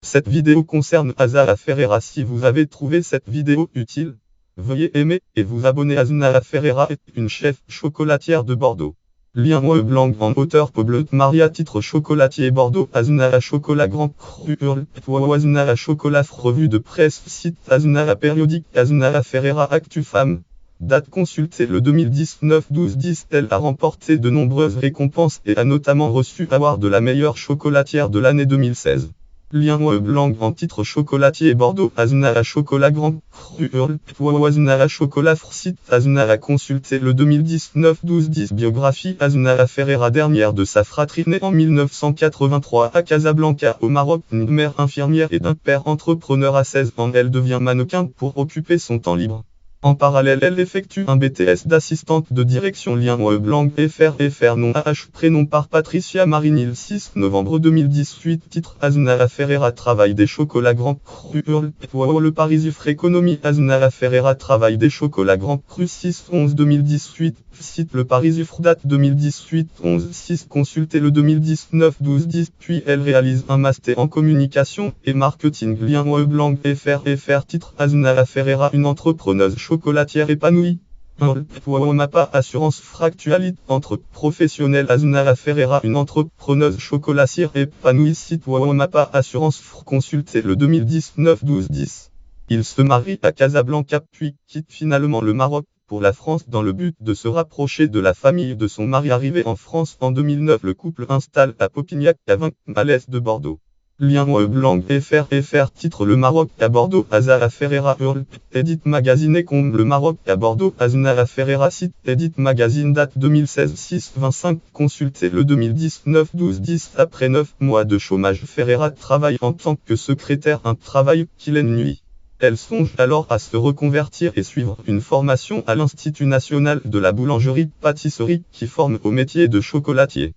Cette vidéo concerne Azahara Ferreira. Si vous avez trouvé cette vidéo utile, veuillez aimer et vous abonner. Azahara Ferreira est une chef chocolatière de Bordeaux. Lien web blanc en hauteur Poblet Maria titre chocolatier Bordeaux. Azahara chocolat grand cru hurle Azahara chocolat revue de presse site Azahara périodique Azahara Ferreira actu femme. Date consultée le 2019-12-10. Elle a remporté de nombreuses récompenses et a notamment reçu award de la meilleure chocolatière de l'année 2016. Lien web blanc en titre chocolatier Bordeaux. Azahara chocolat grand cru hurle Azahara chocolat site Azahara consulté le 2019-12-10. Biographie Azahara Ferreira, dernière de sa fratrie, née en 1983 à Casablanca au Maroc, une mère infirmière et d'un père entrepreneur. À 16 ans, elle devient mannequin pour occuper son temps libre. En parallèle, elle effectue un BTS d'assistante de direction. Lien web blanc FR nom AH prénom par Patricia Marinil. 6 novembre 2018. Titre Azahara Ferreira travail des chocolats grands crus hurle le Parisifre économie. Azahara Ferreira travail des chocolats grands crus. 6/11 2018. Site le Parisifre date 2018-11-6 consulté le 2019-12-10. Puis elle réalise un master en communication et marketing. Lien web blanc FR titre Azahara Ferreira une entrepreneuse chocolatière épanouie. Mapa assurance fractualité entre professionnels. Azahara Ferreira une entrepreneuse chocolatière épanouie. Site Mapa assurance consulté le 2019-12-10. Il se marie à Casablanca puis quitte finalement le Maroc pour la France dans le but de se rapprocher de la famille de son mari. Arrivé en France en 2009, le couple installe à Popignac à 20 à l'est de Bordeaux. Lien web blanc FR titre Le Maroc à Bordeaux. Azahara Ferreira hurle Edit Magazine et comble le Maroc à Bordeaux. Azahara Ferreira site Edit Magazine date 2016-6-25 consulté le 2019-12-10. Après 9 mois de chômage, Ferreira travaille en tant que secrétaire, un travail qui l'ennuie. Elle songe alors à se reconvertir et suivre une formation à l'Institut national de la boulangerie-pâtisserie qui forme au métier de chocolatier.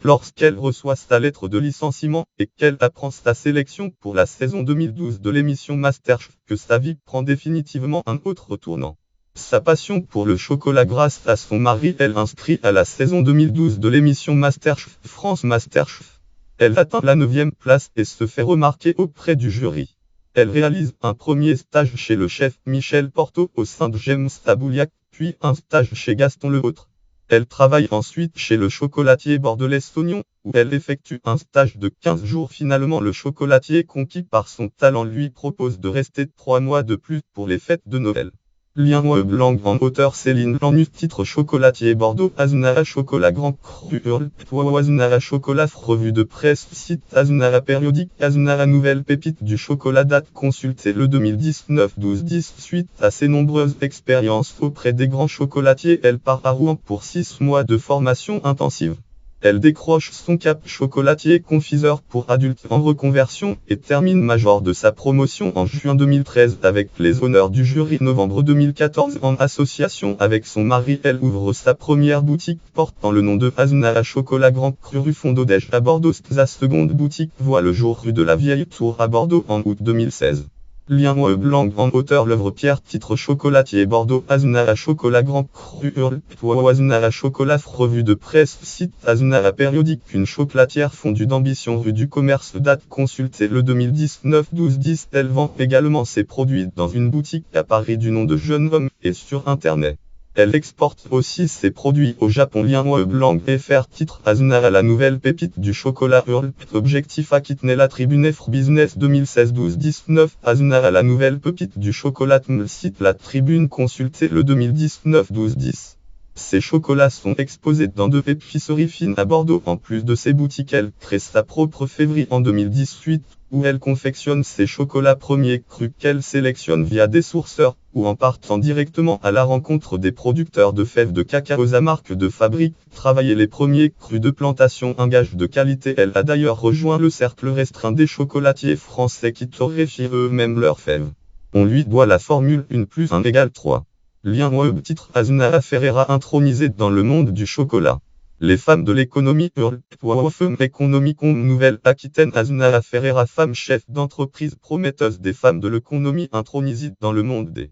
Lorsqu'elle reçoit sa lettre de licenciement et qu'elle apprend sa sélection pour la saison 2012 de l'émission MasterChef, que sa vie prend définitivement un autre tournant. Sa passion pour le chocolat grâce à son mari, elle inscrit à la saison 2012 de l'émission MasterChef France MasterChef. Elle atteint la 9e place et se fait remarquer auprès du jury. Elle réalise un premier stage chez le chef Michel Porto au sein de James Tabouliac, puis un stage chez Gaston Lehautre. Elle travaille ensuite chez le chocolatier bordelais Sognon, où elle effectue un stage de 15 jours. Finalement, le chocolatier, conquis par son talent, lui propose de rester 3 mois de plus pour les fêtes de Noël. Lien web blanc en hauteur Céline Lanus titre chocolatier Bordeaux. Azahara chocolat grand cru hurle Azahara chocolat revue de presse site Azahara périodique. Azahara nouvelle pépite du chocolat date consultée le 2019-12-10. Suite à ses nombreuses expériences auprès des grands chocolatiers, elle part à Rouen pour 6 mois de formation intensive. Elle décroche son cap chocolatier confiseur pour adultes en reconversion et termine major de sa promotion en juin 2013 avec les honneurs du jury. Novembre 2014, en association avec son mari, elle ouvre sa première boutique portant le nom de Azahara chocolat grand cru rue Fondodège à Bordeaux. Sa seconde boutique voit le jour rue de la Vieille Tour à Bordeaux en août 2016. Lien web blanc en hauteur l'œuvre Pierre titre chocolatier Bordeaux. Azahara chocolat grand cru hurle Azahara chocolat revue de presse site Azahara périodique une chocolatière fondue d'ambition rue du Commerce date consultée le 2019-12-10. Elle vend également ses produits dans une boutique à Paris du nom de Jeune Homme et sur internet. Elle exporte aussi ses produits au Japon. Lien web blanc FR titre Azahara la nouvelle pépite du chocolat hurle objectif à quitter la tribune F Business 2016-12-19. Azahara la nouvelle pépite du chocolat site la tribune consultée le 2019-12-10. Ces chocolats sont exposés dans 2 épiceries fines à Bordeaux. En plus de ses boutiques, elle crée sa propre fèverie en 2018, où elle confectionne ses chocolats premiers crus qu'elle sélectionne via des sourceurs, ou en partant directement à la rencontre des producteurs de fèves de cacao. Sa marque de fabrique, travailler les premiers crus de plantation, un gage de qualité. Elle a d'ailleurs rejoint le cercle restreint des chocolatiers français qui torréfient eux-mêmes leurs fèves. On lui doit la formule 1 + 1 = 3. Lien web titre Azahara Ferreira intronisée dans le monde du chocolat. Les femmes de l'économie hurlent Femme économique Nouvelle-Aquitaine. Azahara Ferreira, femme chef d'entreprise prometteuse des femmes de l'économie intronisée dans le monde des